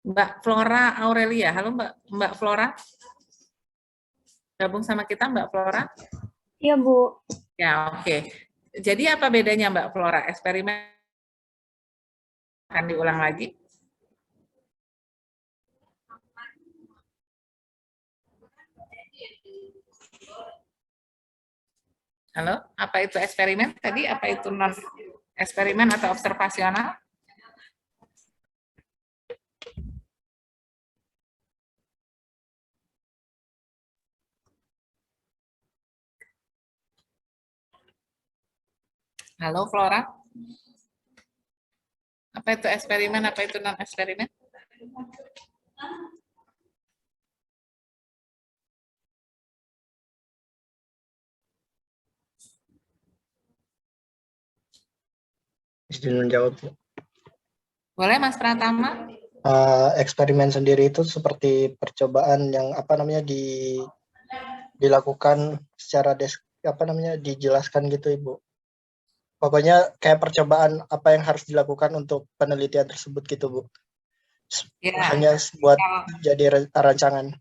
Mbak Flora Aurelia. Halo Mbak Flora. Gabung sama kita Mbak Flora. Iya, Bu. Ya, oke. Jadi apa bedanya Mbak Flora? Eksperimen akan diulang lagi? Halo, apa itu eksperimen? Tadi apa itu non eksperimen atau observasional? Halo Flora. Apa itu eksperimen, apa itu non eksperimen? Izin menjawab. Boleh Mas Pratama? Eksperimen sendiri itu seperti percobaan yang dilakukan secara dijelaskan gitu Ibu. Pokoknya kayak percobaan apa yang harus dilakukan untuk penelitian tersebut gitu Bu. Ya. Hanya buat jadi rancangan.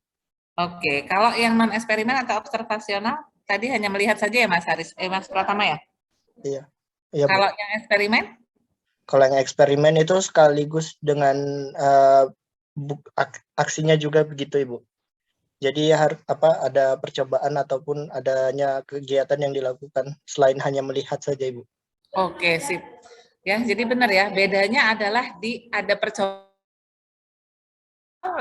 Oke, kalau yang non eksperimen atau observasional tadi hanya melihat saja ya Mas Haris, Mas Pratama ya? Iya. Iya Bu. Kalau yang eksperimen? Kalau yang eksperimen itu sekaligus dengan aksinya juga begitu Ibu. Jadi ada percobaan ataupun adanya kegiatan yang dilakukan selain hanya melihat saja Ibu. Oke, sip. Ya, jadi benar ya, bedanya adalah ada percobaan,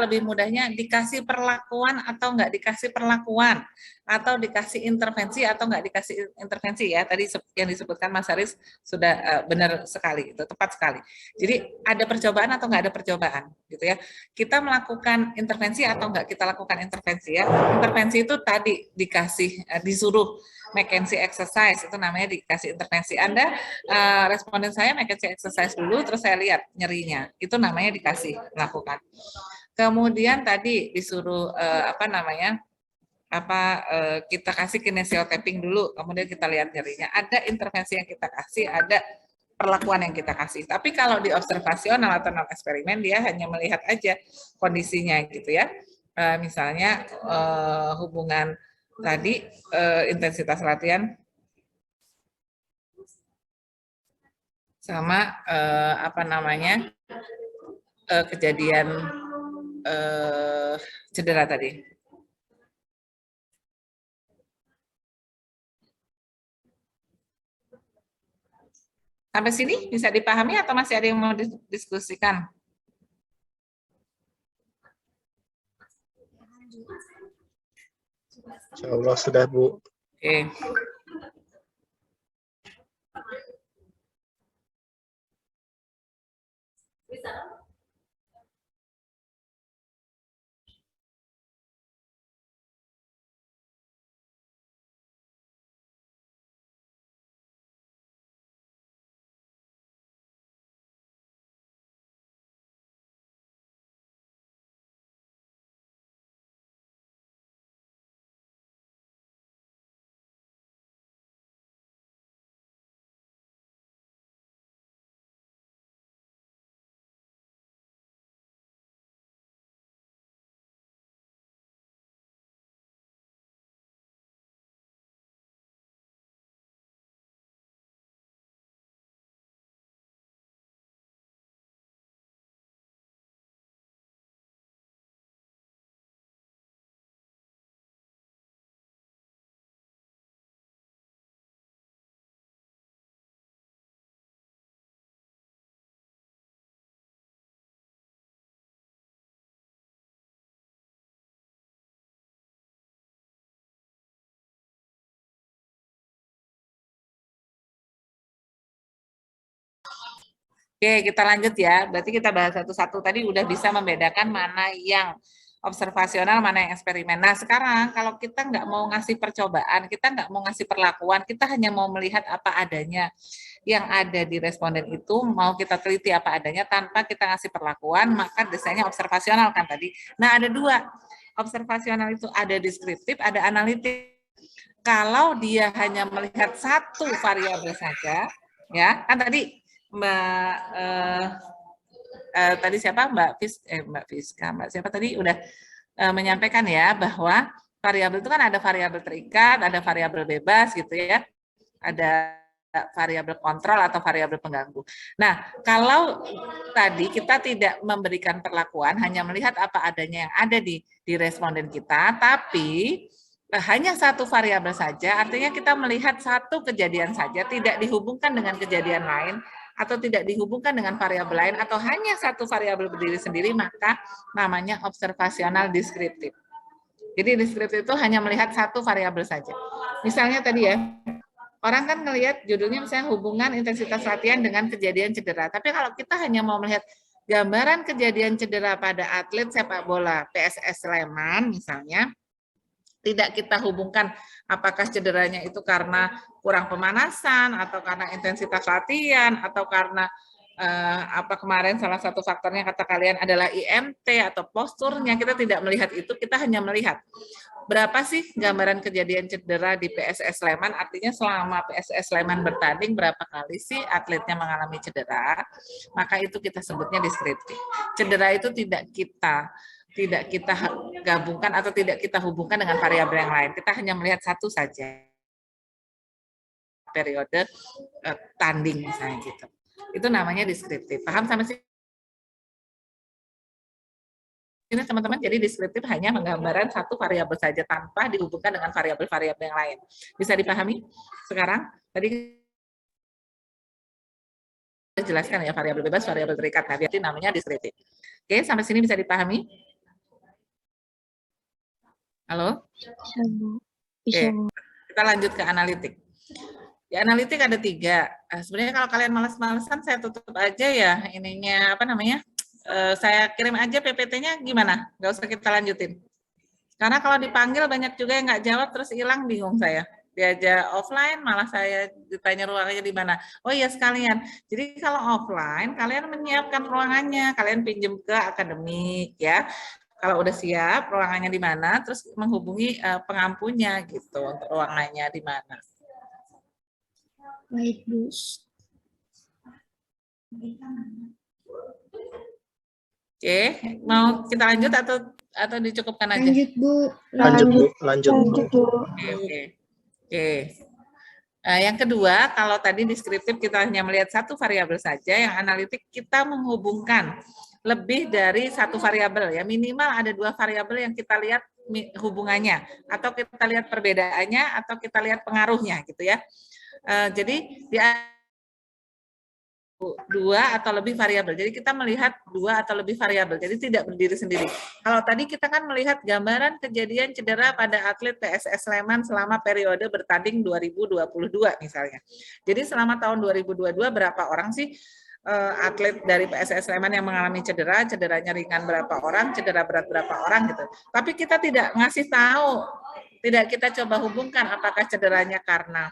lebih mudahnya dikasih perlakuan atau nggak dikasih perlakuan, atau dikasih intervensi atau nggak dikasih intervensi ya. Tadi yang disebutkan Mas Haris sudah benar sekali, itu tepat sekali. Jadi ada percobaan atau nggak ada percobaan, gitu ya. Kita melakukan intervensi atau nggak kita lakukan intervensi ya. Intervensi itu tadi disuruh McKenzie exercise, itu namanya dikasih intervensi. Anda responden saya McKenzie exercise dulu, terus saya lihat nyerinya, itu namanya dikasih melakukan. Kemudian tadi disuruh kita kasih kinesiotapping dulu, kemudian kita lihat nyerinya. Ada intervensi yang kita kasih, ada perlakuan yang kita kasih. Tapi kalau di observasional atau non eksperimen dia hanya melihat aja kondisinya gitu ya. Misalnya hubungan tadi intensitas latihan sama kejadian cedera tadi. Sampai sini bisa dipahami atau masih ada yang mau didiskusikan? Insya Allah sudah Bu. Oke. Oke, kita lanjut ya. Berarti kita bahas satu-satu. Tadi udah bisa membedakan mana yang observasional, mana yang eksperimen. Nah, sekarang kalau kita nggak mau ngasih percobaan, kita nggak mau ngasih perlakuan, kita hanya mau melihat apa adanya. Yang ada di responden itu mau kita teliti apa adanya tanpa kita ngasih perlakuan, maka desainnya observasional kan tadi. Nah, ada dua. Observasional itu ada deskriptif, ada analitik. Kalau dia hanya melihat satu variabel saja, ya kan tadi Mbak tadi siapa Mbak Fiska, Mbak siapa tadi udah menyampaikan ya bahwa variabel itu kan ada variabel terikat, ada variabel bebas gitu ya, ada variabel kontrol atau variabel pengganggu. Nah, kalau tadi kita tidak memberikan perlakuan, hanya melihat apa adanya yang ada di responden kita, tapi hanya satu variabel saja, artinya kita melihat satu kejadian saja, tidak dihubungkan dengan kejadian lain, atau tidak dihubungkan dengan variabel lain, atau hanya satu variabel berdiri sendiri, maka namanya observasional deskriptif. Jadi deskriptif itu hanya melihat satu variabel saja. Misalnya tadi ya, orang kan ngelihat judulnya misalnya hubungan intensitas latihan dengan kejadian cedera. Tapi kalau kita hanya mau melihat gambaran kejadian cedera pada atlet sepak bola PSS Sleman misalnya, tidak kita hubungkan apakah cederanya itu karena kurang pemanasan atau karena intensitas latihan atau karena apa kemarin salah satu faktornya kata kalian adalah IMT atau posturnya, kita tidak melihat itu, kita hanya melihat berapa sih gambaran kejadian cedera di PSS Sleman, artinya selama PSS Sleman bertanding berapa kali sih atletnya mengalami cedera, maka itu kita sebutnya deskriptif. Cedera itu tidak kita gabungkan atau tidak kita hubungkan dengan variabel yang lain, kita hanya melihat satu saja periode tanding misalnya gitu. Itu namanya deskriptif. Paham sampai sini teman-teman? Jadi deskriptif hanya menggambarkan satu variabel saja tanpa dihubungkan dengan variabel-variabel yang lain. Bisa dipahami sekarang? Tadi jelaskan ya variabel bebas, variabel terikat. Nah, berarti namanya deskriptif. Oke, sampai sini bisa dipahami? Halo? Oke, kita lanjut ke analitik. Di analitik ada 3. Sebenarnya kalau kalian malas-malasan saya tutup aja ya ininya apa namanya? Saya kirim aja PPT-nya gimana? Nggak usah kita lanjutin. Karena kalau dipanggil banyak juga yang nggak jawab terus hilang, bingung saya. Diajak offline malah saya ditanya ruangannya di mana. Oh iya sekalian. Jadi kalau offline kalian menyiapkan ruangannya, kalian pinjam ke akademik ya. Kalau udah siap ruangannya di mana, terus menghubungi pengampunya gitu untuk ruangannya di mana. Baik, Bu. Oke, mau kita lanjut atau dicukupkan aja? Lanjut, Bu. Lanjut, Bu. Oke. Yang kedua, kalau tadi deskriptif kita hanya melihat satu variabel saja, yang analitik kita menghubungkan lebih dari satu variabel ya, minimal ada 2 variabel yang kita lihat hubungannya, atau kita lihat perbedaannya, atau kita lihat pengaruhnya gitu ya. Jadi di 2 atau lebih variabel. Jadi kita melihat 2 atau lebih variabel. Jadi tidak berdiri sendiri. Kalau tadi kita kan melihat gambaran kejadian cedera pada atlet PSS Sleman selama periode bertanding 2022 misalnya. Jadi selama tahun 2022 berapa orang sih atlet dari PSS Sleman yang mengalami cedera, cederanya ringan berapa orang, cedera berat berapa orang gitu. Tapi kita tidak ngasih tahu, tidak kita coba hubungkan apakah cederanya karena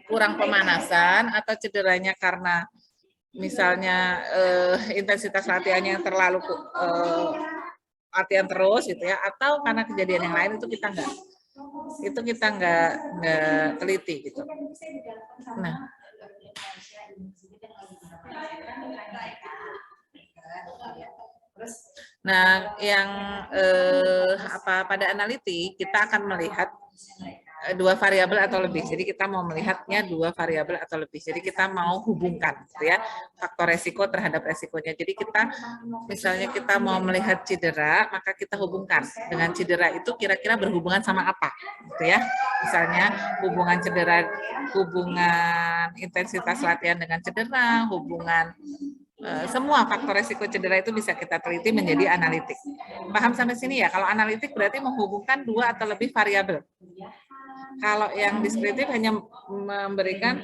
kurang pemanasan atau cederanya karena misalnya intensitas latihannya yang terlalu latihan terus gitu ya, atau karena kejadian yang lain, itu kita nggak teliti gitu. Nah, yang pada analitik kita akan melihat 2 variabel atau lebih. Jadi kita mau melihatnya 2 variabel atau lebih. Jadi kita mau hubungkan gitu ya, faktor resiko terhadap resikonya. Jadi kita misalnya kita mau melihat cedera, maka kita hubungkan dengan cedera itu kira-kira berhubungan sama apa gitu ya. Misalnya hubungan cedera, hubungan intensitas latihan dengan cedera, hubungan semua faktor resiko cedera itu bisa kita teliti menjadi analitik. Paham sampai sini ya? Kalau analitik berarti menghubungkan 2 atau lebih variabel. Kalau yang deskriptif hanya memberikan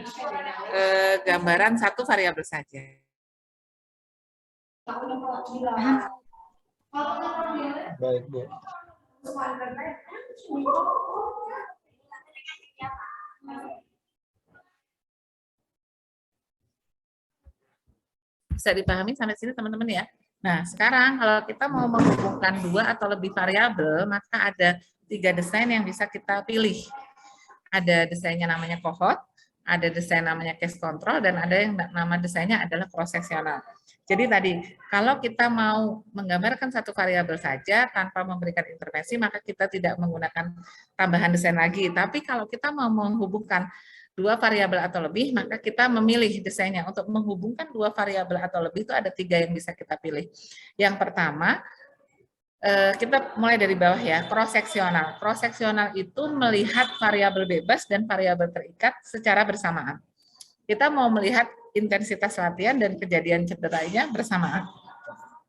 gambaran satu variabel saja. Baik, Bu. Bisa dipahami sampai sini teman-teman ya? Nah, sekarang kalau kita mau menghubungkan 2 atau lebih variabel, maka ada 3 desain yang bisa kita pilih. Ada desainnya namanya cohort, ada desain namanya case control, dan ada yang nama desainnya adalah cross-sectional. Jadi tadi, kalau kita mau menggambarkan satu variabel saja tanpa memberikan intervensi, maka kita tidak menggunakan tambahan desain lagi. Tapi kalau kita mau menghubungkan dua variabel atau lebih, maka kita memilih desainnya. Untuk menghubungkan dua variabel atau lebih itu ada 3 yang bisa kita pilih. Yang pertama, kita mulai dari bawah ya, cross-sectional. Cross-sectional itu melihat variabel bebas dan variabel terikat secara bersamaan. Kita mau melihat intensitas latihan dan kejadian cederanya bersamaan.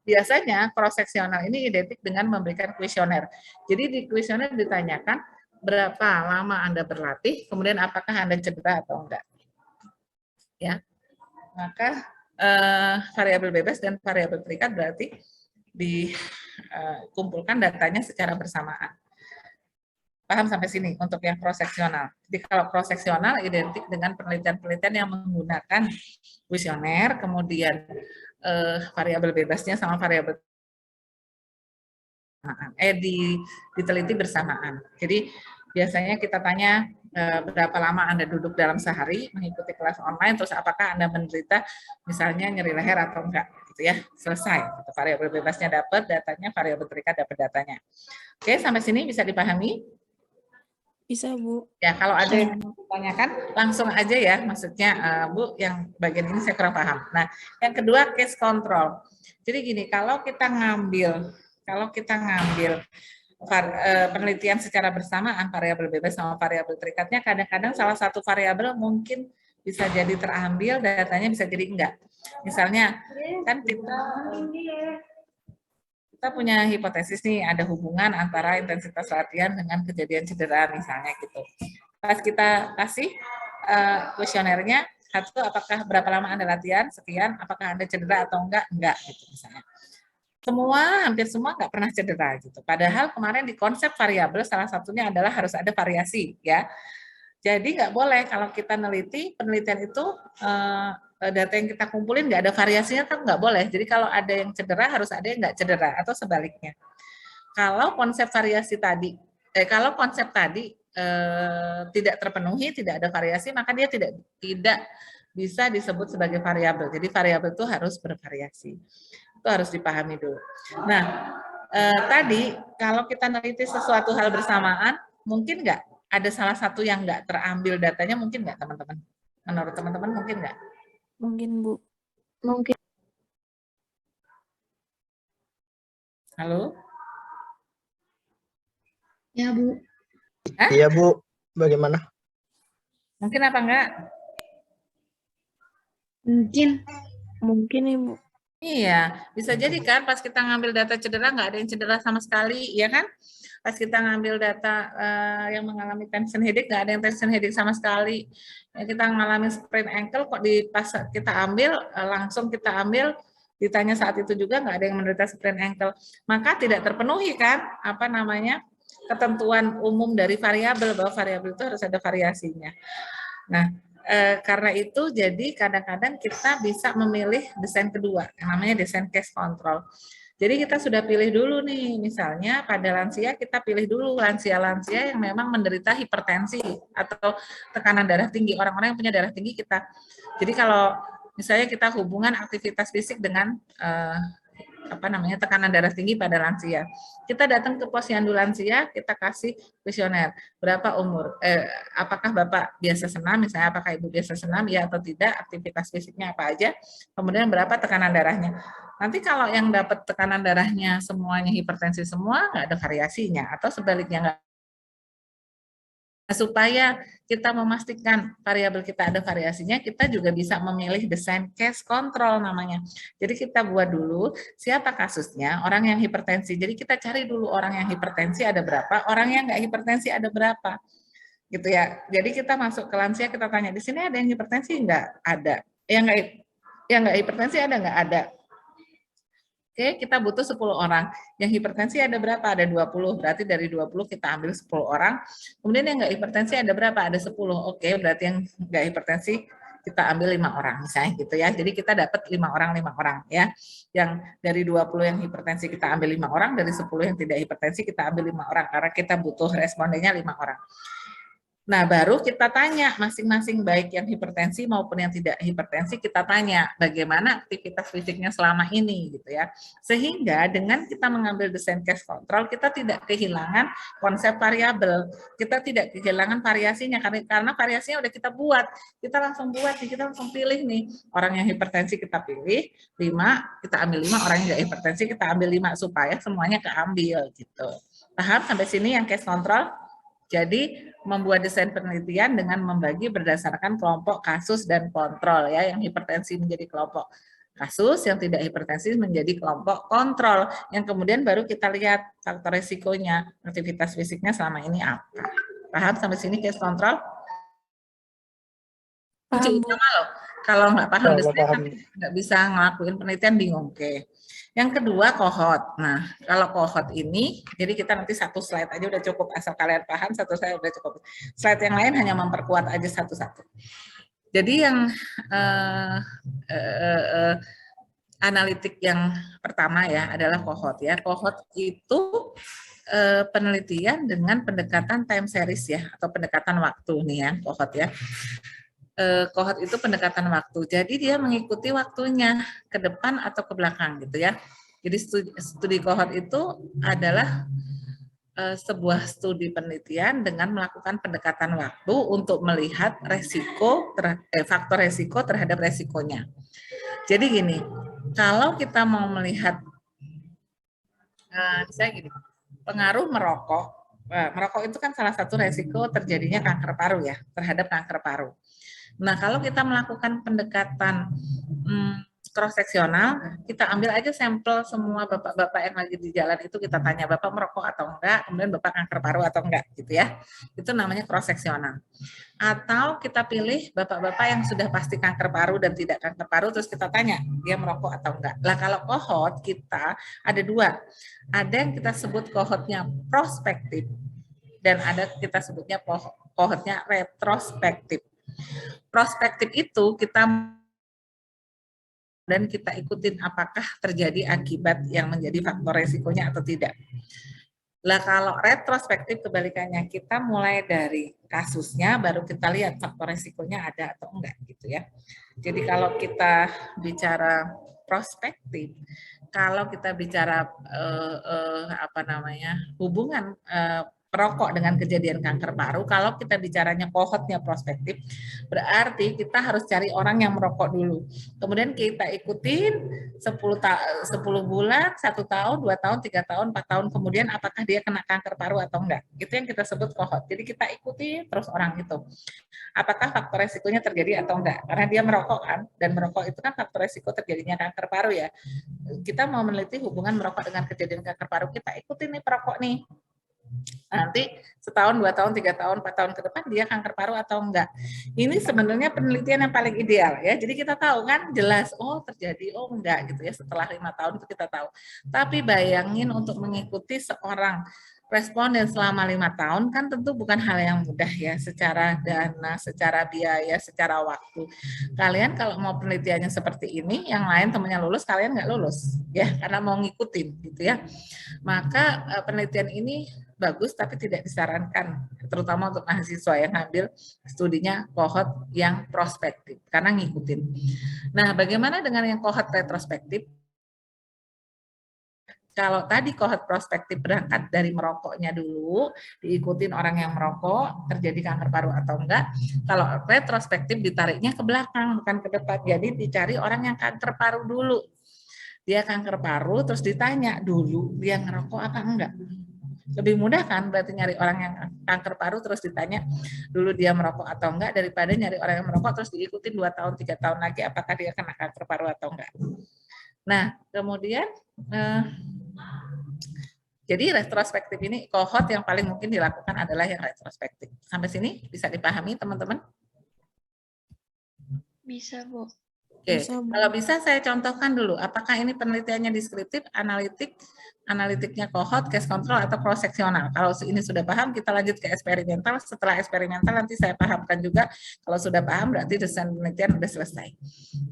Biasanya cross-sectional ini identik dengan memberikan kuesioner. Jadi di kuesioner ditanyakan berapa lama Anda berlatih, kemudian apakah Anda cedera atau enggak. Ya, maka variabel bebas dan variabel terikat berarti dikumpulkan datanya secara bersamaan. Paham sampai sini untuk yang cross-sectional. Jadi kalau cross-sectional identik dengan penelitian-penelitian yang menggunakan kuesioner, kemudian variabel bebasnya sama variabel diteliti bersamaan. Jadi biasanya kita tanya berapa lama Anda duduk dalam sehari mengikuti kelas online, terus apakah Anda menderita misalnya nyeri leher atau enggak, gitu ya. Selesai. Gitu. Variabel bebasnya dapat datanya, variabel terikat dapat datanya. Oke, sampai sini bisa dipahami? Bisa, Bu. Ya, kalau ada yang ditanyakan langsung aja ya, maksudnya Bu, yang bagian ini saya kurang paham. Nah, yang kedua case control. Jadi gini, kalau kita ngambil penelitian secara bersamaan variabel bebas sama variabel terikatnya, kadang-kadang salah satu variabel mungkin bisa jadi terambil, datanya bisa jadi enggak. Misalnya kan kita punya hipotesis nih, ada hubungan antara intensitas latihan dengan kejadian cedera misalnya gitu. Pas kita kasih kuesionernya, satu, apakah berapa lama Anda latihan, sekian, apakah Anda cedera atau enggak gitu misalnya. Hampir semua nggak pernah cedera gitu. Padahal kemarin di konsep variabel salah satunya adalah harus ada variasi ya. Jadi nggak boleh kalau kita neliti, penelitian itu data yang kita kumpulin nggak ada variasinya kan nggak boleh. Jadi kalau ada yang cedera harus ada yang nggak cedera atau sebaliknya. Kalau konsep variasi tadi, kalau konsep tadi tidak terpenuhi, tidak ada variasi, maka dia tidak bisa disebut sebagai variabel. Jadi variabel itu harus bervariasi. Itu harus dipahami dulu. Nah, tadi kalau kita neliti sesuatu hal bersamaan, mungkin nggak ada salah satu yang nggak terambil datanya, mungkin nggak teman-teman? Menurut teman-teman mungkin nggak? Mungkin, Bu. Mungkin. Halo? Ya, Bu. Hah? Iya, Bu. Bagaimana? Mungkin apa enggak? Mungkin. Mungkin, Ibu. Iya, bisa jadi kan pas kita ngambil data cedera nggak ada yang cedera sama sekali, ya kan? Pas kita ngambil data yang mengalami tension headache nggak ada yang tension headache sama sekali. Ya, kita mengalami sprain ankle kok pas kita ambil langsung kita ambil ditanya saat itu juga nggak ada yang menderita sprain ankle. Maka tidak terpenuhi kan ketentuan umum dari variabel bahwa variabel itu harus ada variasinya. Nah, karena itu jadi kadang-kadang kita bisa memilih desain kedua yang namanya desain case control. Jadi kita sudah pilih dulu nih, misalnya pada lansia kita pilih dulu lansia-lansia yang memang menderita hipertensi atau tekanan darah tinggi, orang-orang yang punya darah tinggi kita. Jadi kalau misalnya kita hubungan aktivitas fisik dengan tekanan darah tinggi pada lansia. Kita datang ke posyandu lansia, kita kasih kuesioner. Berapa umur? Apakah Bapak biasa senam, misalnya apakah Ibu biasa senam, ya atau tidak, aktivitas fisiknya apa aja, kemudian berapa tekanan darahnya. Nanti kalau yang dapat tekanan darahnya semuanya hipertensi semua, nggak ada variasinya, atau sebaliknya nggak. Supaya kita memastikan variabel kita ada variasinya, kita juga bisa memilih desain case control namanya. Jadi kita buat dulu siapa kasusnya, orang yang hipertensi. Jadi kita cari dulu orang yang hipertensi ada berapa, orang yang nggak hipertensi ada berapa. Gitu ya. Jadi kita masuk ke lansia, kita tanya, di sini ada yang hipertensi? Nggak ada. Yang nggak hipertensi ada nggak? Ada. Oke, kita butuh 10 orang. Yang hipertensi ada berapa? Ada 20. Berarti dari 20 kita ambil 10 orang. Kemudian yang nggak hipertensi ada berapa? Ada 10. Oke, berarti yang nggak hipertensi kita ambil 5 orang misalnya gitu ya. Jadi kita dapat 5 orang ya. Yang dari 20 yang hipertensi kita ambil 5 orang, dari 10 yang tidak hipertensi kita ambil 5 orang karena kita butuh respondennya 5 orang. Nah, baru kita tanya masing-masing, baik yang hipertensi maupun yang tidak hipertensi, kita tanya bagaimana aktivitas fisiknya selama ini gitu ya. Sehingga dengan kita mengambil desain case control, kita tidak kehilangan konsep variabel, kita tidak kehilangan variasinya karena variasinya udah kita buat. Kita langsung buat nih, kita langsung pilih nih. Orang yang hipertensi kita pilih 5, kita ambil 5, orang yang nggak hipertensi kita ambil 5 supaya semuanya keambil gitu. Paham sampai sini yang case control? Jadi membuat desain penelitian dengan membagi berdasarkan kelompok kasus dan kontrol ya, yang hipertensi menjadi kelompok kasus, yang tidak hipertensi menjadi kelompok kontrol, yang kemudian baru kita lihat faktor resikonya, aktivitas fisiknya selama ini apa. Paham sampai sini case control? Paham, Bu. Sama loh, kalau nggak paham Kalau desain paham. nggak bisa ngelakuin penelitian bingung. Oke. Yang kedua kohort. Nah, kalau kohort ini, jadi kita nanti satu slide aja udah cukup, asal kalian paham satu slide udah cukup. Slide yang lain hanya memperkuat aja satu-satu. Jadi yang analitik yang pertama ya adalah kohort ya. Kohort itu penelitian dengan pendekatan time series ya, atau pendekatan waktu nih ya, kohort ya. Kohort itu pendekatan waktu. Jadi dia mengikuti waktunya ke depan atau ke belakang gitu ya. Jadi studi kohort itu adalah sebuah studi penelitian dengan melakukan pendekatan waktu untuk melihat resiko faktor resiko terhadap resikonya. Jadi gini, kalau kita mau melihat misalnya gini, pengaruh merokok. Merokok itu kan salah satu resiko terjadinya kanker paru ya, terhadap kanker paru. Nah, kalau kita melakukan pendekatan cross-seksional, kita ambil aja sampel semua bapak-bapak yang lagi di jalan itu, kita tanya bapak merokok atau enggak, kemudian bapak kanker paru atau enggak, gitu ya. Itu namanya cross-seksional. Atau kita pilih bapak-bapak yang sudah pasti kanker paru dan tidak kanker paru, terus kita tanya dia merokok atau enggak. Lah kalau kohort kita ada 2. Ada yang kita sebut kohortnya prospektif, dan ada kita sebutnya kohortnya retrospektif. Prospektif itu dan kita ikutin apakah terjadi akibat yang menjadi faktor resikonya atau tidak. Lah kalau retrospektif kebalikannya, kita mulai dari kasusnya baru kita lihat faktor resikonya ada atau enggak gitu ya. Jadi kalau kita bicara prospektif, kalau kita bicara hubungan perokok dengan kejadian kanker paru, kalau kita bicaranya kohortnya prospektif, berarti kita harus cari orang yang merokok dulu. Kemudian kita ikutin 10 bulan, 1 tahun, 2 tahun, 3 tahun, 4 tahun, kemudian apakah dia kena kanker paru atau enggak. Itu yang kita sebut kohort. Jadi kita ikuti terus orang itu. Apakah faktor resikonya terjadi atau enggak. Karena dia merokok kan, dan merokok itu kan faktor resiko terjadinya kanker paru ya. Kita mau meneliti hubungan merokok dengan kejadian kanker paru, kita ikutin nih perokok nih. Nanti setahun, 2 tahun, 3 tahun, 4 tahun ke depan dia kanker paru atau enggak. Ini sebenarnya penelitian yang paling ideal ya. Jadi kita tahu kan jelas, oh terjadi, oh enggak gitu ya. Setelah 5 tahun itu kita tahu. Tapi bayangin untuk mengikuti seorang responden selama 5 tahun kan tentu bukan hal yang mudah ya, secara dana, secara biaya, secara waktu. Kalian kalau mau penelitiannya seperti ini, yang lain temannya lulus, kalian nggak lulus ya, karena mau ngikutin gitu ya. Maka penelitian ini bagus tapi tidak disarankan, terutama untuk mahasiswa yang ngambil studinya kohort yang prospektif karena ngikutin. Nah, bagaimana dengan yang kohort retrospektif? Kalau tadi kohort prospektif berangkat dari merokoknya dulu, diikutin orang yang merokok, terjadi kanker paru atau enggak. Kalau retrospektif ditariknya ke belakang, bukan ke depan. Jadi dicari orang yang kanker paru dulu. Dia kanker paru, terus ditanya dulu dia ngerokok apa enggak. Lebih mudah kan berarti nyari orang yang kanker paru terus ditanya dulu dia merokok atau enggak, daripada nyari orang yang merokok terus diikutin 2 tahun 3 tahun lagi apakah dia kena kanker paru atau enggak. Nah, kemudian jadi retrospektif ini kohort yang paling mungkin dilakukan adalah yang retrospektif. Sampai sini bisa dipahami teman-teman? Bisa, Bu. Oke, kalau bisa saya contohkan dulu, apakah ini penelitiannya deskriptif, analitiknya kohort, case control, atau cross-seksional. Kalau ini sudah paham, kita lanjut ke eksperimental. Setelah eksperimental nanti saya pahamkan juga. Kalau sudah paham, berarti desain penelitian sudah selesai.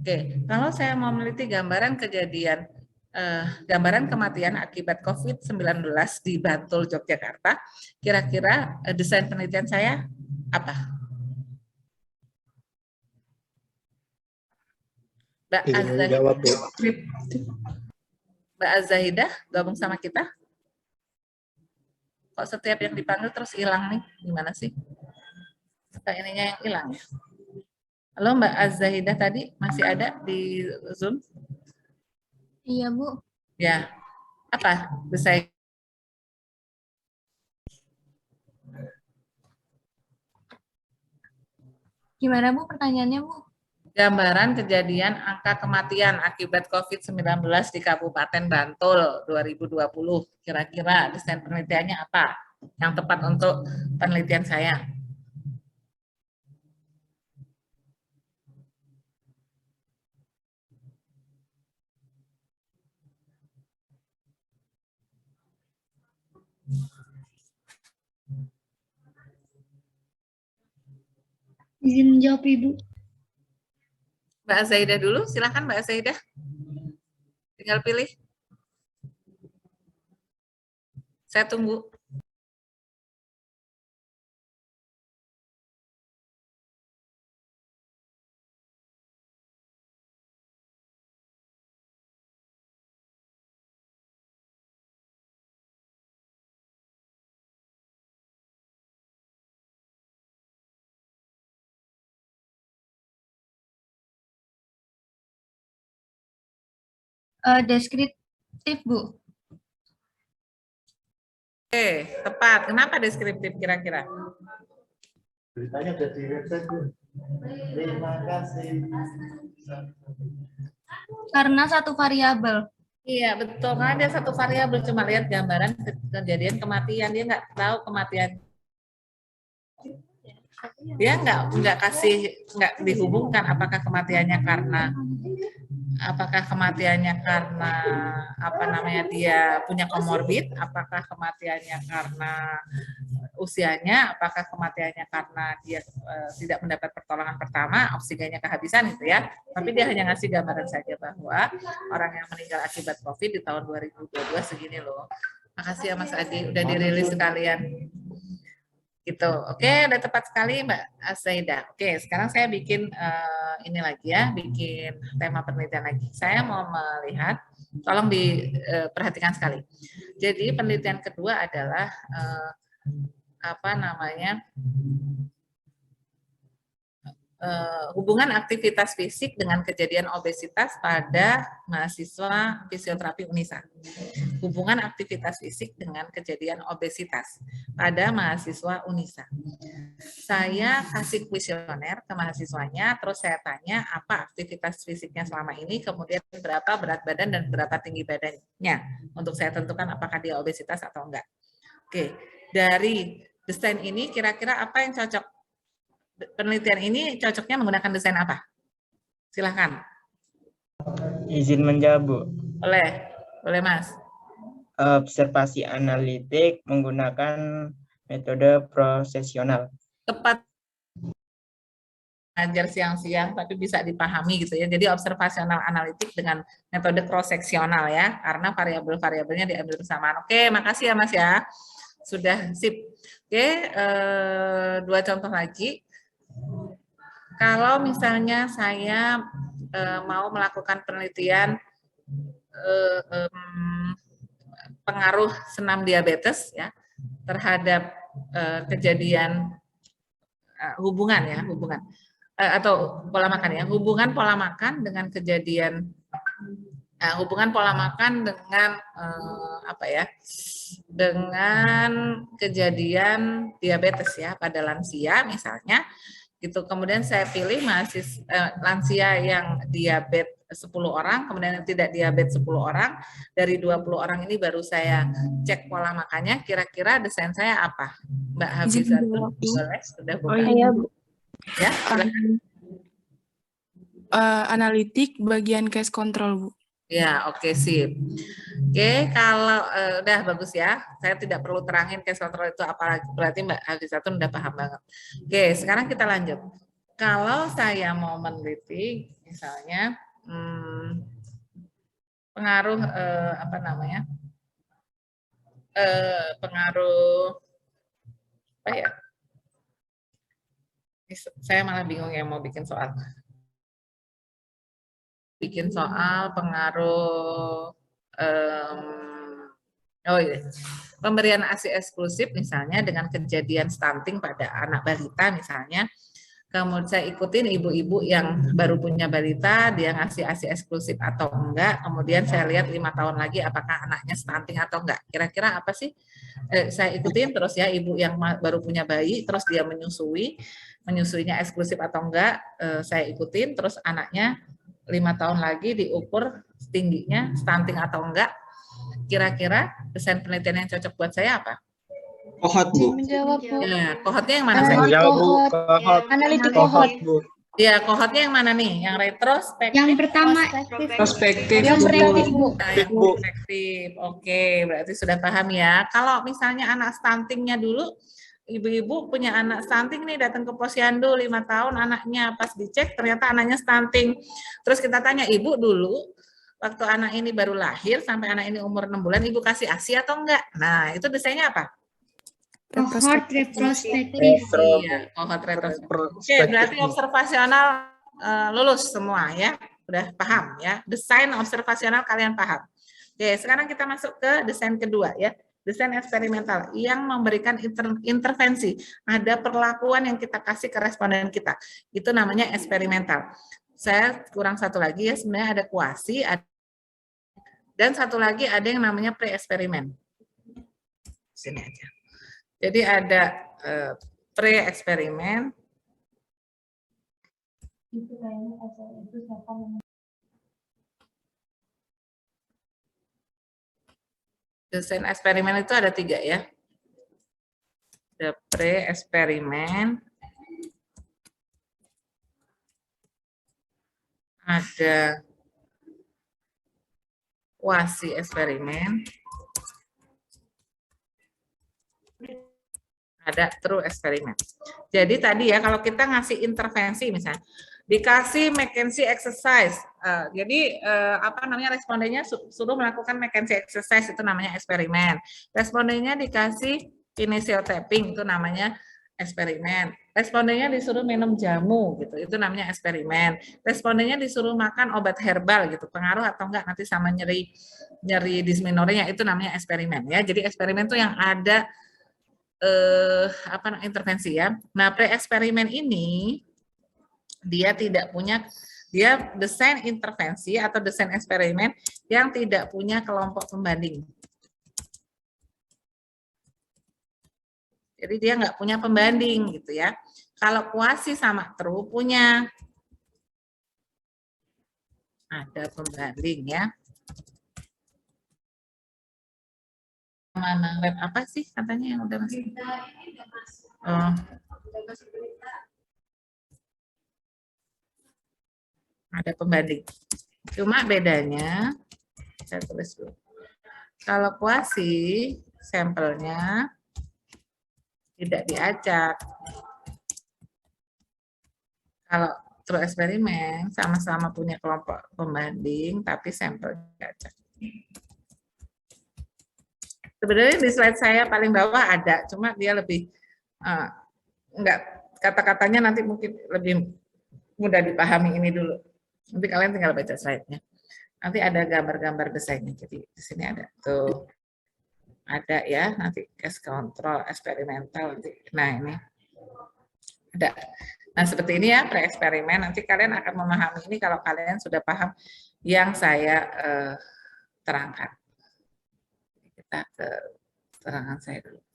Oke, kalau saya mau meneliti gambaran kejadian, gambaran kematian akibat COVID-19 di Bantul, Yogyakarta, kira-kira desain penelitian saya Apa? Mbak Izin Azahidah, menjawab, Bu. Mbak Azahidah gabung sama kita. Kok setiap yang dipanggil terus hilang nih? Gimana sih? Kayak ininya yang hilang ya. Halo Mbak Azahidah tadi masih ada di Zoom? Iya, Bu. Ya. Apa? Bisa Gimana, Bu, pertanyaannya, Bu? gambaran kejadian angka kematian akibat COVID-19 di Kabupaten Bantul 2020. Kira-kira desain penelitiannya apa yang tepat untuk penelitian saya? Izin menjawab, Ibu. Mbak Zaidah dulu, silakan Mbak Zaidah. Tinggal pilih. Saya tunggu. Deskriptif, Bu. Oke, tepat. Kenapa deskriptif kira-kira? Beritanya ada di website, Bu. Terima kasih. Karena satu variabel. Iya, betul. Karena dia satu variabel, cuma lihat gambaran kejadian kematian. Dia nggak tahu kematian. Dia nggak dihubungkan apakah kematiannya karena apa namanya dia punya komorbid, apakah kematiannya karena usianya, apakah kematiannya karena dia tidak mendapat pertolongan pertama, oksigennya kehabisan gitu ya. Tapi dia hanya ngasih gambaran saja bahwa orang yang meninggal akibat COVID di tahun 2022 segini loh. Makasih ya Mas Adi, udah dirilis sekalian. Gitu. Oke, udah tepat sekali Mbak Azaida. Oke, sekarang saya bikin ini lagi ya, bikin tema penelitian lagi. Saya mau melihat, tolong diperhatikan sekali. Jadi penelitian kedua adalah apa namanya? Hubungan aktivitas fisik dengan kejadian obesitas pada mahasiswa fisioterapi UNISA. Hubungan aktivitas fisik dengan kejadian obesitas pada mahasiswa UNISA. Saya kasih kuesioner ke mahasiswanya, terus saya tanya apa aktivitas fisiknya selama ini, kemudian berapa berat badan dan berapa tinggi badannya, untuk saya tentukan apakah dia obesitas atau enggak. Oke, dari desain ini kira-kira apa yang cocok? Penelitian ini cocoknya menggunakan desain apa? Silahkan. Izin menjawab, Bu. Boleh Mas. Observasi analitik menggunakan metode prosesional. Tepat. Ngajar siang-siang tapi bisa dipahami gitu ya. Jadi observasional analitik dengan metode cross-seksional ya, karena variabel-variabelnya diambil bersamaan. Oke, makasih ya Mas ya. Sudah sip. Oke, dua contoh lagi. Kalau misalnya saya mau melakukan penelitian pengaruh senam diabetes ya terhadap kejadian hubungan atau pola makan ya, hubungan pola makan dengan kejadian hubungan pola makan dengan dengan kejadian diabetes ya pada lansia misalnya gitu. Kemudian saya pilih lansia yang diabetes 10 orang, kemudian yang tidak diabetes 10 orang. Dari 20 orang ini baru saya cek pola makannya, kira-kira desain saya apa? Mbak Hafizah, boleh? Sudah buka? Iya, Bu. Ya, silakan. Analitik bagian case control, Bu. Ya, oke, sip. Oke, kalau udah bagus ya. Saya tidak perlu terangin case control itu apa, berarti Mbak Hafizah udah paham banget. Oke, sekarang kita lanjut. Kalau saya mau meneliti misalnya pengaruh pengaruh Saya malah bingung yang mau bikin soal. Bikin soal pengaruh oh iya. Pemberian ASI eksklusif misalnya dengan kejadian stunting pada anak balita misalnya. Kemudian saya ikutin ibu-ibu yang baru punya balita, dia ngasih ASI eksklusif atau enggak. Kemudian saya lihat 5 tahun lagi apakah anaknya stunting atau enggak. Kira-kira apa sih? Saya ikutin terus ya, ibu yang baru punya bayi, terus dia menyusuinya eksklusif atau enggak, saya ikutin. Terus anaknya 5 tahun lagi diukur tingginya stunting atau enggak. Kira-kira desain penelitian yang cocok buat saya apa? Kohort, Bu. Menjawab, Bu. Ya, kohortnya yang mana? Menjawab, Bu. Kohort. Analitik Kohort, kohort. Bu. Ya, kohortnya yang mana nih? Yang retrospektif? Yang pertama, Prospektif, yang Bu. prospektif, Bu. Nah, yang prospektif. Oke, berarti sudah paham ya. Kalau misalnya anak stuntingnya dulu, ibu-ibu punya anak stunting nih, datang ke posyandu 5 tahun anaknya, pas dicek ternyata anaknya stunting. Terus kita tanya, ibu dulu waktu anak ini baru lahir sampai anak ini umur 6 bulan, ibu kasih ASI atau enggak? Nah, itu desainnya apa? Kohort retrospektif. Iya, kohort retrospektif. Oke, berarti observasional lulus semua ya. Udah paham ya. Desain observasional kalian paham. Oke, sekarang kita masuk ke desain kedua ya. Desain eksperimental yang memberikan intervensi. Ada perlakuan yang kita kasih ke responden kita. Itu namanya eksperimental. Saya kurang satu lagi ya, sebenarnya ada kuasi, dan satu lagi ada yang namanya pre-eksperimen. Sini aja. Jadi ada pre-eksperimen. Desain eksperimen itu ada 3 ya. Ada pre-eksperimen, ada kuasi eksperimen, ada true eksperimen. Jadi tadi ya kalau kita ngasih intervensi misalnya dikasih McKenzie exercise, jadi apa namanya respondennya suruh melakukan McKenzie exercise, itu namanya eksperimen. Respondennya dikasih kinesiotapping, itu namanya eksperimen. Respondennya disuruh minum jamu gitu, itu namanya eksperimen. Respondennya disuruh makan obat herbal gitu, pengaruh atau enggak nanti sama nyeri dysmenorrhea, itu namanya eksperimen ya. Jadi eksperimen itu yang ada intervensi ya. Nah, pre-eksperimen ini dia tidak punya, dia desain intervensi atau desain eksperimen yang tidak punya kelompok pembanding. Jadi dia nggak punya pembanding gitu ya. Kalau kuasi sama true punya, ada pembanding ya. Mana web apa sih katanya yang udah masuk? Oh. Ada pembanding. Cuma bedanya, saya tulis dulu. Kalau kuasi, sampelnya tidak diacak. Kalau true eksperimen, sama-sama punya kelompok pembanding, tapi sampelnya diacak. Sebenarnya di slide saya paling bawah ada, cuma dia lebih enggak, kata-katanya nanti mungkin lebih mudah dipahami ini dulu. Nanti kalian tinggal baca slide-nya. Nanti ada gambar-gambar desainnya. Jadi di sini ada tuh, ada ya. Nanti case control eksperimental. Nah ini ada. Nah seperti ini ya pre-eksperimen. Nanti kalian akan memahami ini kalau kalian sudah paham yang saya terangkan. Kita ke terangan saya dulu.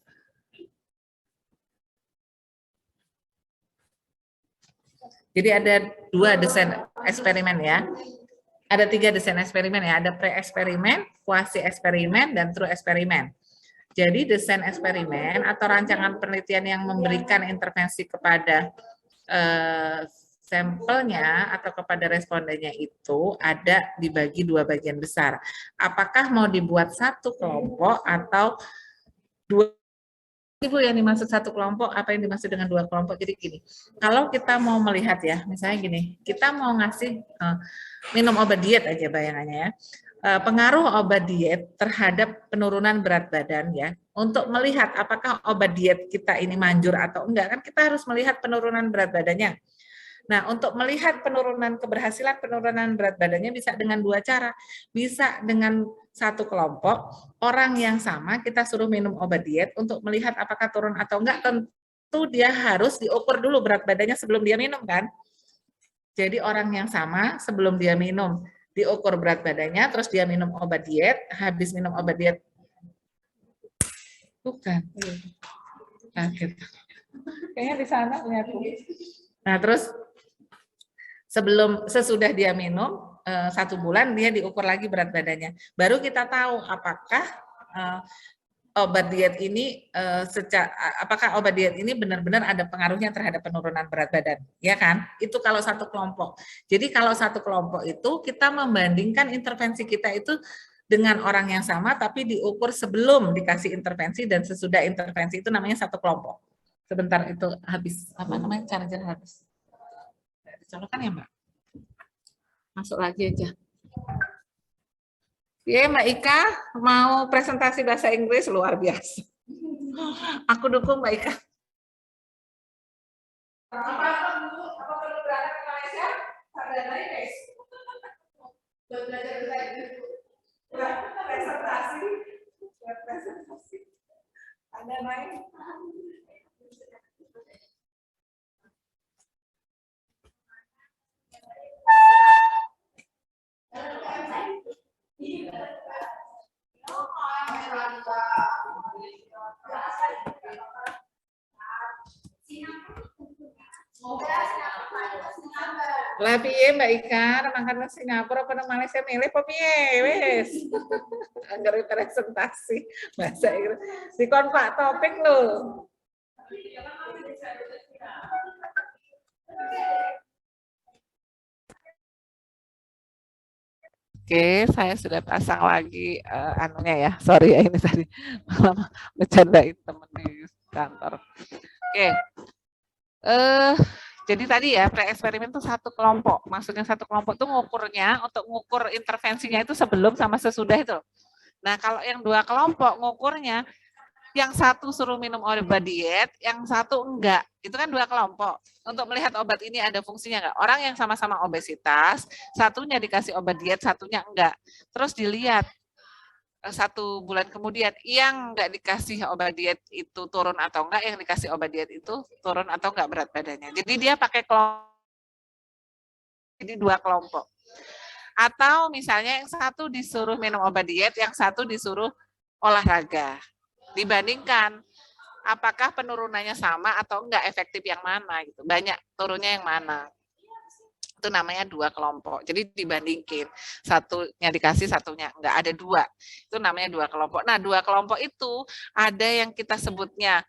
Jadi ada 2 desain eksperimen ya. Ada 3 desain eksperimen ya. Ada pre-eksperimen, kuasi eksperimen, dan true eksperimen. Jadi desain eksperimen atau rancangan penelitian yang memberikan intervensi kepada sampelnya atau kepada respondennya itu ada dibagi 2 bagian besar. Apakah mau dibuat satu kelompok atau 2? Ibu yang dimaksud satu kelompok, apa yang dimaksud dengan 2 kelompok? Jadi gini, kalau kita mau melihat ya, misalnya gini, kita mau ngasih minum obat diet aja bayangannya ya. pengaruh obat diet terhadap penurunan berat badan ya. Untuk melihat apakah obat diet kita ini manjur atau enggak, kan kita harus melihat penurunan berat badannya. Nah, untuk melihat keberhasilan penurunan berat badannya bisa dengan dua cara. Bisa dengan satu kelompok, orang yang sama kita suruh minum obat diet untuk melihat apakah turun atau enggak. Tentu dia harus diukur dulu berat badannya sebelum dia minum kan. Jadi orang yang sama sebelum dia minum diukur berat badannya, terus dia minum obat diet, habis minum obat diet. Bukan. Kaget. Kayaknya di sana punya tuh. Nah, terus sesudah dia minum 1 bulan dia diukur lagi berat badannya. Baru kita tahu apakah obat diet ini apakah obat diet ini benar-benar ada pengaruhnya terhadap penurunan berat badan, ya kan? Itu kalau satu kelompok. Jadi kalau satu kelompok itu kita membandingkan intervensi kita itu dengan orang yang sama tapi diukur sebelum dikasih intervensi dan sesudah intervensi, itu namanya satu kelompok. Sebentar itu habis charger habis. Dicolokkan ya Mbak? Masuk lagi aja. Ya Mbak Ika mau presentasi bahasa Inggris luar biasa. Aku dukung Mbak Ika. Apa perlu berangkat ke Malaysia? Sarjana Inggris. Buat belajar bahasa Inggris. Presentasi. Ada main? Lah piye Mbak Ika, mangkat nang Singapura apa nang Malaysia milih apa piye wis. Angger presentasi bahasa Inggris. Dikon Pak topik lho. Oke, saya sudah pasang lagi anunya ya. Sorry ya ini tadi malah bercandain temen di kantor. Oke. Jadi tadi ya pre-eksperimen itu satu kelompok. Maksudnya satu kelompok itu ngukurnya untuk ngukur intervensinya itu sebelum sama sesudah itu. Nah, kalau yang dua kelompok ngukurnya yang satu suruh minum obat diet, yang satu enggak. Itu kan dua kelompok. Untuk melihat obat ini ada fungsinya enggak? Orang yang sama-sama obesitas, satunya dikasih obat diet, satunya enggak. Terus dilihat 1 bulan kemudian yang enggak dikasih obat diet itu turun atau enggak, yang dikasih obat diet itu turun atau enggak berat badannya. Jadi dia pakai kelompok, jadi dua kelompok. Atau misalnya yang satu disuruh minum obat diet, yang satu disuruh olahraga. Dibandingkan apakah penurunannya sama atau enggak, efektif yang mana gitu. Banyak turunnya yang mana. Itu namanya dua kelompok. Jadi dibandingin, satunya dikasih, satunya enggak, ada dua. Itu namanya dua kelompok. Nah, dua kelompok itu ada yang kita sebutnya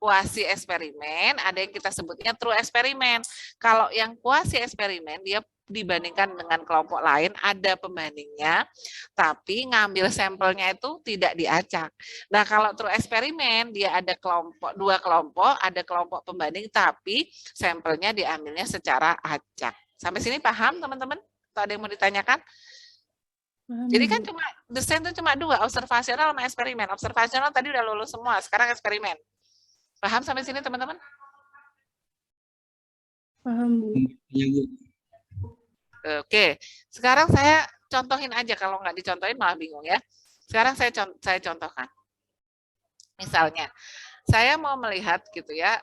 kuasi eksperimen, ada yang kita sebutnya true eksperimen. Kalau yang kuasi eksperimen dia dibandingkan dengan kelompok lain, ada pembandingnya, tapi ngambil sampelnya itu tidak diacak. Nah, kalau true eksperimen, dia ada dua kelompok, ada kelompok pembanding, tapi sampelnya diambilnya secara acak. Sampai sini paham, teman-teman? Atau ada yang mau ditanyakan? Jadi kan cuma desain itu cuma dua, observasional sama eksperimen. Observasional tadi udah lulus semua, sekarang eksperimen. Paham sampai sini, teman-teman? Paham, Bu. Oke, sekarang saya contohin aja, kalau nggak dicontohin malah bingung ya. Sekarang saya contohkan. Misalnya, saya mau melihat gitu ya,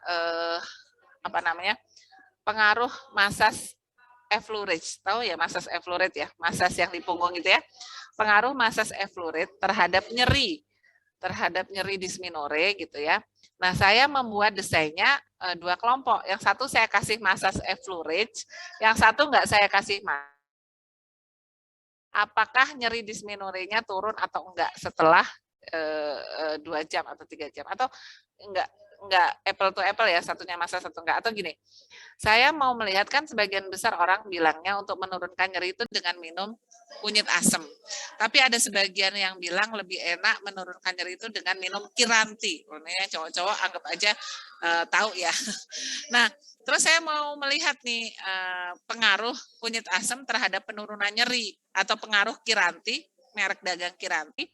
pengaruh masas effluoride. Tahu ya masas effluoride ya, masas yang di punggung itu ya. Pengaruh masas effluoride terhadap nyeri dysmenorrhea gitu ya. Nah, saya membuat desainnya dua kelompok. Yang satu saya kasih masas effluoride, yang satu enggak saya kasih masas. Apakah nyeri dysmenorrhea-nya turun atau enggak setelah 2 jam atau 3 jam, atau enggak enggak apple to apple ya, satunya masa satu enggak. Atau gini, saya mau melihat kan sebagian besar orang bilangnya untuk menurunkan nyeri itu dengan minum kunyit asem. Tapi ada sebagian yang bilang lebih enak menurunkan nyeri itu dengan minum Kiranti. Ini yang cowok-cowok anggap aja tahu ya. Nah, terus saya mau melihat nih pengaruh kunyit asem terhadap penurunan nyeri atau pengaruh Kiranti, merek dagang Kiranti.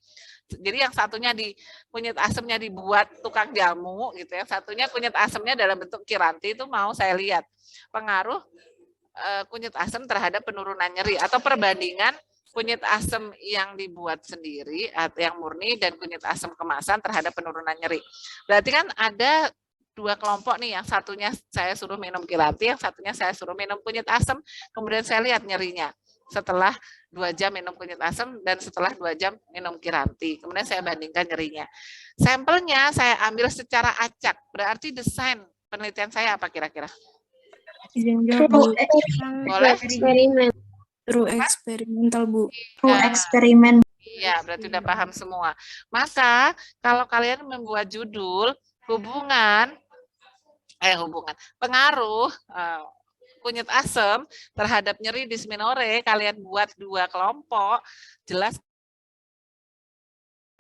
Jadi yang satunya di kunyit asemnya dibuat tukang jamu gitu ya, satunya kunyit asemnya dalam bentuk Kiranti, itu mau saya lihat pengaruh kunyit asem terhadap penurunan nyeri atau perbandingan kunyit asem yang dibuat sendiri atau yang murni dan kunyit asem kemasan terhadap penurunan nyeri. Berarti kan ada dua kelompok nih, yang satunya saya suruh minum Kiranti, yang satunya saya suruh minum kunyit asem, kemudian saya lihat nyerinya setelah 2 jam minum kunyit asem dan setelah 2 jam minum Kiranti. Kemudian saya bandingkan nyerinya. Sampelnya saya ambil secara acak, berarti desain penelitian saya apa kira-kira? Boleh? Eksperimen. True eksperimental, Bu. Eksperimen. Iya, berarti udah paham semua. Maka kalau kalian membuat judul pengaruh kunyit asam terhadap nyeri dysmenorrhea, kalian buat 2 kelompok, jelas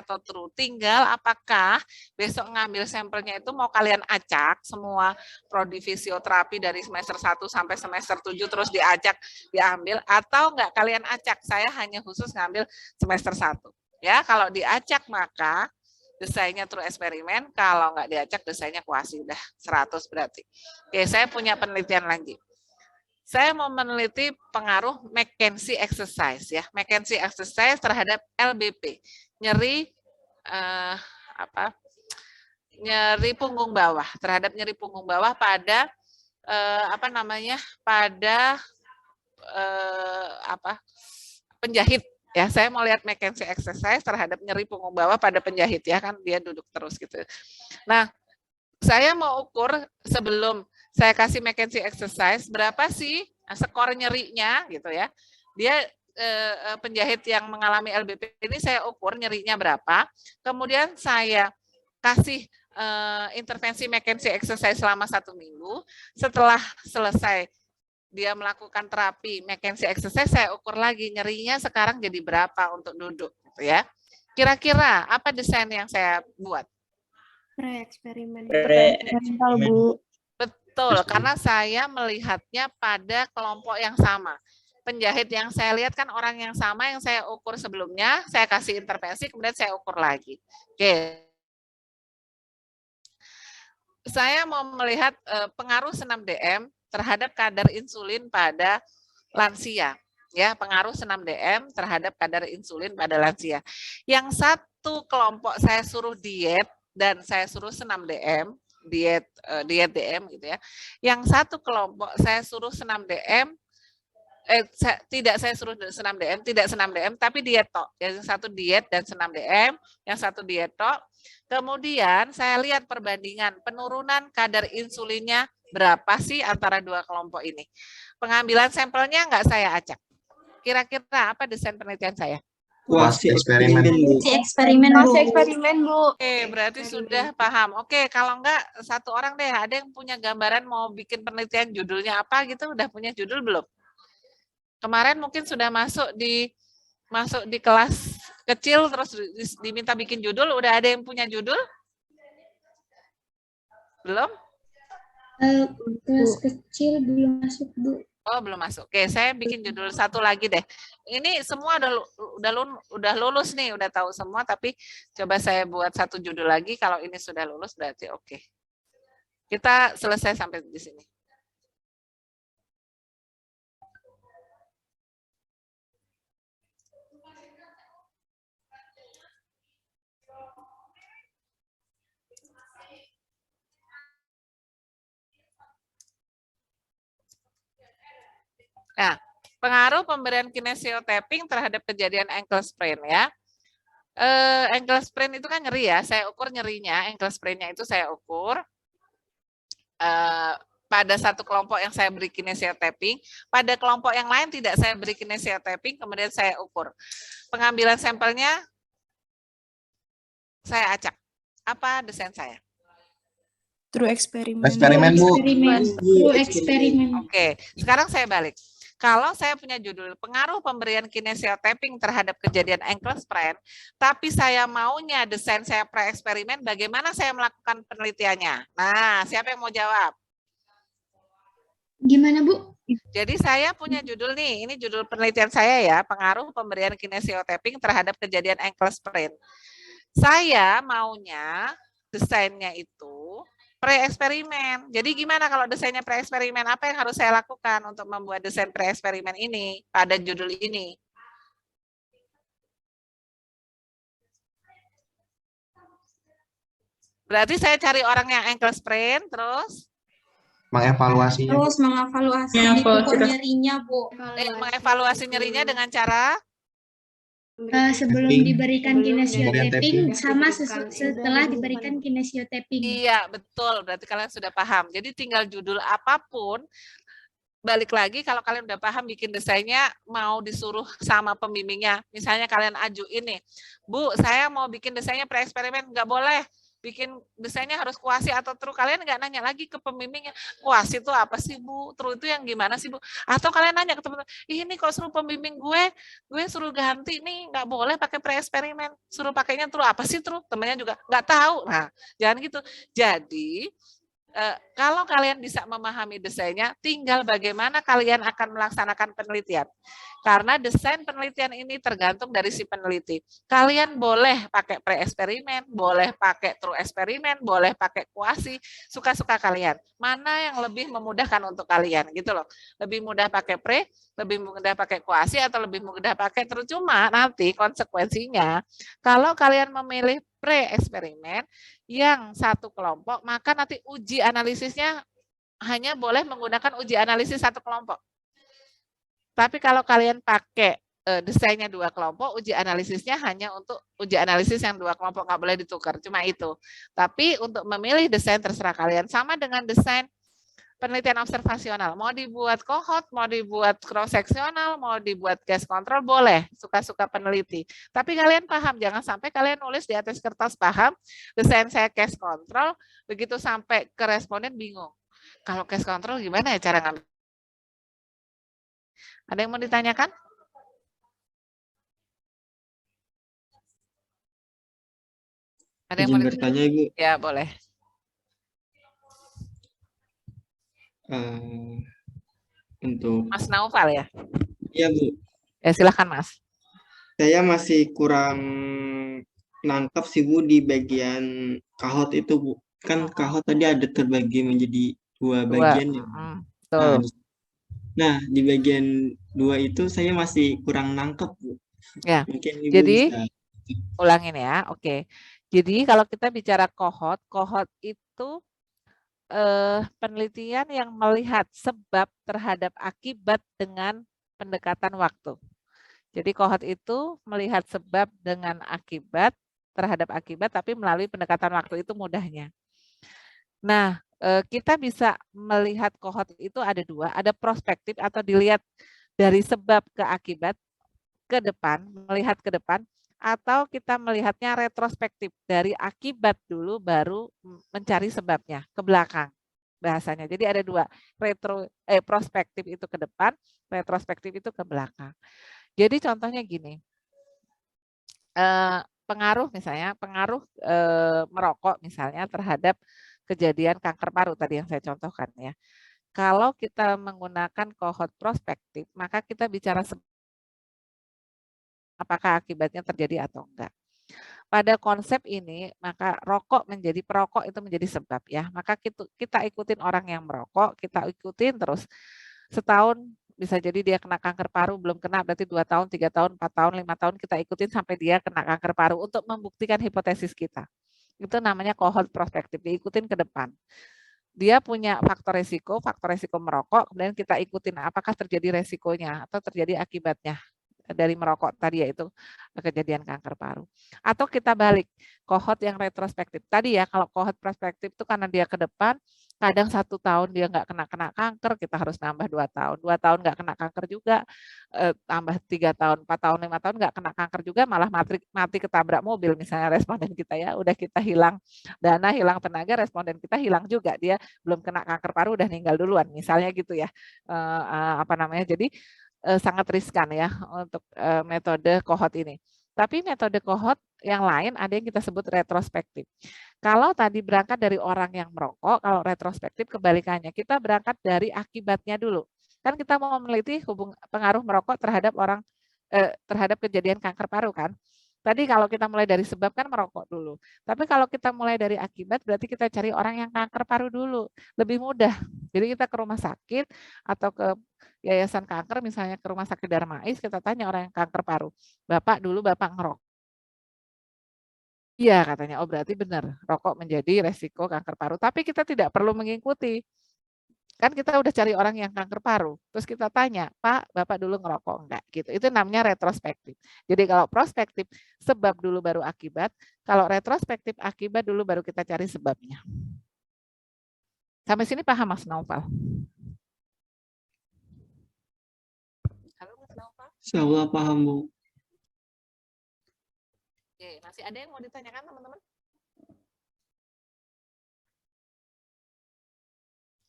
atau true. Tinggal apakah besok ngambil sampelnya itu mau kalian acak semua prodi fisioterapi dari semester 1 sampai semester 7 terus diajak diambil, atau enggak kalian acak. Saya hanya khusus ngambil semester 1. Ya, kalau diacak maka desainnya true eksperimen, kalau enggak diacak desainnya kuasi, udah 100 berarti. Oke, saya punya penelitian lagi. Saya mau meneliti pengaruh McKenzie exercise ya. McKenzie exercise terhadap LBP. Nyeri nyeri punggung bawah, terhadap nyeri punggung bawah pada penjahit ya. Saya mau lihat McKenzie exercise terhadap nyeri punggung bawah pada penjahit ya, kan dia duduk terus gitu. Nah, saya mau ukur sebelum saya kasih McKenzie exercise berapa sih skor nyerinya gitu ya. Dia penjahit yang mengalami LBP ini saya ukur nyerinya berapa. Kemudian saya kasih intervensi McKenzie exercise selama 1 minggu. Setelah selesai dia melakukan terapi McKenzie exercise, saya ukur lagi nyerinya sekarang jadi berapa untuk duduk gitu ya. Kira-kira apa desain yang saya buat? Eksperimen. Bu. Betul, karena saya melihatnya pada kelompok yang sama. Penjahit yang saya lihat kan orang yang sama yang saya ukur sebelumnya, saya kasih intervensi, kemudian saya ukur lagi. Oke. Saya mau melihat pengaruh senam DM terhadap kadar insulin pada lansia. Ya, pengaruh senam DM terhadap kadar insulin pada lansia. Yang satu kelompok saya suruh diet dan saya suruh senam DM, diet DM gitu ya. Yang satu kelompok saya suruh senam DM, tidak saya suruh senam DM, tidak senam DM, tapi diet tok. Yang satu diet dan senam DM, yang satu diet tok. Kemudian saya lihat perbandingan penurunan kadar insulinnya berapa sih antara 2 kelompok ini. Pengambilan sampelnya enggak saya acak. Kira-kira apa desain penelitian saya? Kuasi eksperimen, Bu. Eksperimen, Bu. Oke, berarti sudah paham. Oke, kalau enggak satu orang deh, ada yang punya gambaran mau bikin penelitian judulnya apa gitu, udah punya judul belum? Kemarin mungkin sudah masuk di kelas kecil terus diminta bikin judul, udah ada yang punya judul? Belum? Kelas kecil belum masuk, Bu. Oh, belum masuk. Oke, saya bikin judul satu lagi deh. Ini semua udah lulus nih, udah tahu semua, tapi coba saya buat satu judul lagi. Kalau ini sudah lulus berarti oke. Kita selesai sampai di sini. Nah, pengaruh pemberian kinesiotapping terhadap kejadian ankle sprain ya. Ankle sprain itu kan nyeri ya, saya ukur nyerinya, ankle sprain-nya itu saya ukur pada satu kelompok yang saya beri kinesiotapping, pada kelompok yang lain tidak saya beri kinesiotapping, kemudian saya ukur. Pengambilan sampelnya saya acak. Apa desain saya? True eksperimen. Eksperimen, Bu. True eksperimen. Oke, sekarang saya balik. Kalau saya punya judul pengaruh pemberian kinesiotaping terhadap kejadian ankle sprain, tapi saya maunya desain saya pre-eksperimen, bagaimana saya melakukan penelitiannya? Nah, siapa yang mau jawab? Gimana, Bu? Jadi saya punya judul nih, ini judul penelitian saya ya, pengaruh pemberian kinesiotaping terhadap kejadian ankle sprain. Saya maunya desainnya itu pre-eksperimen. Jadi gimana kalau desainnya pre-eksperimen? Apa yang harus saya lakukan untuk membuat desain pre-eksperimen ini pada judul ini? Berarti saya cari orang yang ankle sprain, terus Mengevaluasinya. Terus mengevaluasi di pokok nyerinya, Bu. mengevaluasi nyerinya dengan cara Sebelum Tapping. diberikan Tapping. kinesiotaping sama setelah diberikan kinesiotaping. iya, betul. Berarti kalian sudah paham. Jadi tinggal judul apapun, balik lagi kalau kalian udah paham bikin desainnya, mau disuruh sama pembimbingnya. Misalnya kalian ajuin nih, Bu, saya mau bikin desainnya pre-eksperimen, nggak boleh. Bikin desainnya harus kuasi atau true. Kalian nggak nanya lagi ke pembimbingnya, kuasi itu apa sih, Bu? True itu yang gimana sih, Bu? Atau kalian nanya ke teman-teman, ini kok suruh pembimbing gue suruh ganti nih, nggak boleh pakai pre-eksperimen. Suruh pakainya true, apa sih true? Temannya juga nggak tahu. Nah, jangan gitu. Jadi, kalau kalian bisa memahami desainnya, tinggal bagaimana kalian akan melaksanakan penelitian. Karena desain penelitian ini tergantung dari si peneliti. Kalian boleh pakai pre-eksperimen, boleh pakai true eksperimen, boleh pakai kuasi, suka-suka kalian. Mana yang lebih memudahkan untuk kalian, gitu loh. Lebih mudah pakai pre, lebih mudah pakai kuasi, atau lebih mudah pakai true. Cuma nanti konsekuensinya, kalau kalian memilih pre-eksperimen yang satu kelompok, maka nanti uji analisisnya hanya boleh menggunakan uji analisis satu kelompok. Tapi kalau kalian pakai desainnya dua kelompok, uji analisisnya hanya untuk uji analisis yang dua kelompok, nggak boleh ditukar, cuma itu. Tapi untuk memilih desain terserah kalian. Sama dengan desain penelitian observasional, mau dibuat cohort, mau dibuat cross-seksional, mau dibuat case control, boleh, suka-suka peneliti. Tapi kalian paham, jangan sampai kalian nulis di atas kertas paham, desain saya case control, begitu sampai ke responden bingung. Kalau case control gimana ya cara ngambil? Ada yang mau ditanyakan? Ada yang mau bertanya, Ibu. Ya, boleh. Untuk Mas Naufal ya? iya, Bu. Ya, silakan Mas. Saya masih kurang nangkep sih, Bu, di bagian kahot itu, Bu. Kan kahot tadi ada terbagi menjadi dua bagian ya. Betul. Nah, di bagian dua itu saya masih kurang nangkep, Bu. Ya, Mungkin Ibu jadi bisa ulangin ya, oke. Jadi kalau kita bicara kohort itu penelitian yang melihat sebab terhadap akibat dengan pendekatan waktu. Jadi kohort itu melihat sebab dengan akibat terhadap akibat, tapi melalui pendekatan waktu, itu mudahnya. Nah, kita bisa melihat kohort itu ada dua, ada prospektif atau dilihat dari sebab ke akibat ke depan, melihat ke depan, atau kita melihatnya retrospektif dari akibat dulu baru mencari sebabnya ke belakang bahasanya. Jadi ada dua, prospektif itu ke depan, retrospektif itu ke belakang. Jadi contohnya gini, pengaruh misalnya, pengaruh merokok misalnya terhadap kejadian kanker paru tadi yang saya contohkan ya. Kalau kita menggunakan kohort prospektif, maka kita bicara apakah akibatnya terjadi atau enggak. Pada konsep ini, maka perokok itu menjadi sebab ya. Maka kita ikutin orang yang merokok, kita ikutin terus setahun, bisa jadi dia kena kanker paru, belum kena berarti 2 tahun, 3 tahun, 4 tahun, 5 tahun kita ikutin sampai dia kena kanker paru untuk membuktikan hipotesis kita. Itu namanya kohort prospektif, diikutin ke depan. Dia punya faktor resiko merokok, kemudian kita ikutin apakah terjadi resikonya atau terjadi akibatnya dari merokok tadi, yaitu kejadian kanker paru. Atau kita balik, kohort yang retrospektif. Tadi ya, kalau kohort prospektif itu karena dia ke depan, kadang 1 tahun dia nggak kena kanker, kita harus nambah 2 tahun. 2 tahun nggak kena kanker juga, tambah 3 tahun, 4 tahun, 5 tahun nggak kena kanker juga, malah mati ketabrak mobil misalnya responden kita ya, udah kita hilang dana, hilang tenaga, responden kita hilang juga, dia belum kena kanker paru udah meninggal duluan, misalnya gitu ya. Jadi sangat riskan ya untuk metode kohort ini. Tapi metode kohort yang lain ada yang kita sebut retrospektif. Kalau tadi berangkat dari orang yang merokok, kalau retrospektif kebalikannya, kita berangkat dari akibatnya dulu. Kan kita mau meneliti pengaruh merokok terhadap terhadap kejadian kanker paru kan. Tadi kalau kita mulai dari sebab kan merokok dulu. Tapi kalau kita mulai dari akibat berarti kita cari orang yang kanker paru dulu. Lebih mudah. Jadi kita ke rumah sakit atau ke yayasan kanker, misalnya ke rumah sakit Darmais, kita tanya orang yang kanker paru. Bapak dulu Bapak ngerokok. Iya katanya, oh berarti benar, rokok menjadi resiko kanker paru. Tapi kita tidak perlu mengikuti. Kan kita udah cari orang yang kanker paru, terus kita tanya, Pak, Bapak dulu ngerokok enggak? Gitu. Itu namanya retrospektif. Jadi kalau prospektif, sebab dulu baru akibat. Kalau retrospektif, akibat dulu baru kita cari sebabnya. Sampai sini paham Mas Naufal? Halo Mas Naufal? Insyaallah paham, Bu. Oke, masih ada yang mau ditanyakan teman-teman?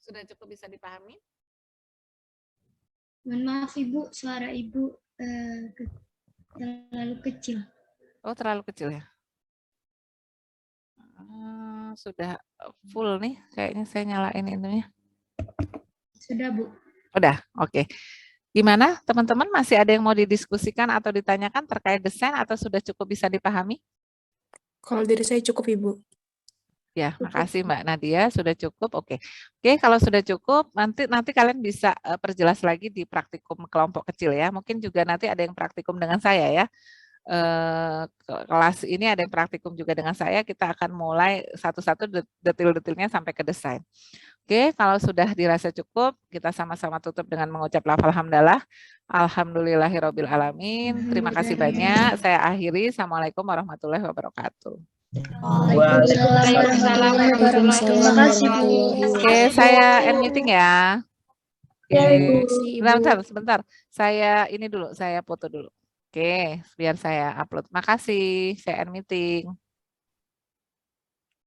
Sudah cukup bisa dipahami? Mohon maaf Ibu, suara Ibu terlalu kecil. Oh, terlalu kecil ya? Sudah full nih, kayaknya saya nyalain ininya. Sudah Bu. Udah, oke. Gimana teman-teman, masih ada yang mau didiskusikan atau ditanyakan terkait desain atau sudah cukup bisa dipahami? Kalau dari saya cukup, Ibu. Ya, makasih Mbak Nadia, sudah cukup. Oke, kalau sudah cukup, nanti kalian bisa perjelas lagi di praktikum kelompok kecil ya. Mungkin juga nanti ada yang praktikum dengan saya ya. Kelas ini ada yang praktikum juga dengan saya. Kita akan mulai satu-satu detil-detilnya sampai ke desain. Oke, kalau sudah dirasa cukup, kita sama-sama tutup dengan mengucap lafal hamdalah. Alhamdulillahirabbil alamin. Terima kasih banyak. Saya akhiri. Assalamualaikum warahmatullahi wabarakatuh. Waalaikumsalam warahmatullahi wabarakatuh. Oke, saya end meeting ya. Ya, Ibu. Sebentar. Saya ini dulu, saya foto dulu. Oke, biar saya upload. Makasih, saya end meeting.